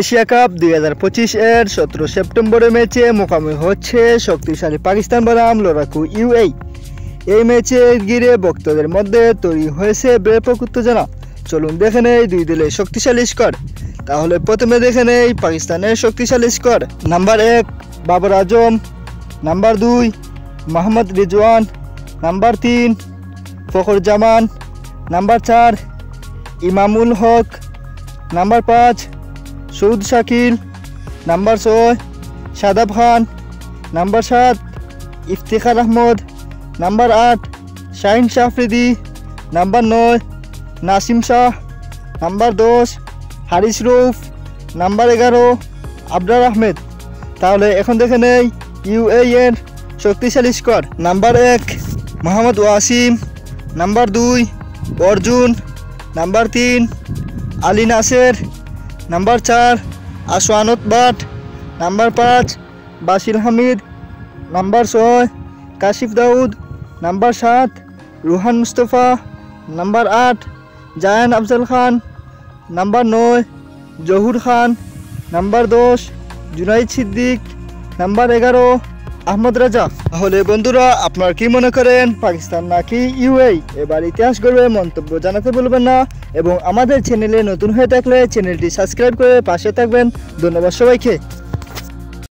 Asia cup 2025 এর 17 সেপ্টেম্বরের ম্যাচে মুখোমুখি হচ্ছে শক্তিশালী পাকিস্তান বনাম লড়াকু ইউএই। এই ম্যাচে ঘিরে ভক্তদের মধ্যে তৈরি হয়েছে ব্যাপক উত্তেজনা। চলুন দেখে নেই দুই দলের শক্তিশালী স্কোয়াড। তাহলে প্রথমে দেখে নেই পাকিস্তানের শক্তিশালী squad. Number 1 Babar Azam, number 2 Mohammad Rizwan, number 3 Fakhar Zaman, number 4 Imamul Haq, number 5 Saud Shakeel, number 6 Shadab Khan, number 7 Iftikhar Ahmed, number 8 Shaheen Afridi, number 9 Naseem Shah, number 10 Haris Rauf, number 11 Abrar Ahmed. তাহলে এখন দেখে নেই ইউএই এর শক্তিশালী squad. Number 1 Mohammad Waseem, number 2 Arjun, number 3 Ali Naseer, number 4 আসওয়ানত Butt, number 5 Bashir Hamid, number 6 Kashif Daud, number 7 Rohan Mustafa, number 8 Zayan Afzal Khan, number 9 Zahoor Khan, number 10 Junaid Siddique, number 11 Ahmed Raza. তাহলে বন্ধুরা, আপনারা কি মনে করেন, পাকিস্তান নাকি ইউএই এবার ইতিহাস গড়বে? মন্তব্য জানাতে ভুলবেন না এবং আমাদের চ্যানেলে নতুন হয়ে থাকলে চ্যানেলটি সাবস্ক্রাইব করে পাশে থাকবেন। ধন্যবাদ সবাইকে।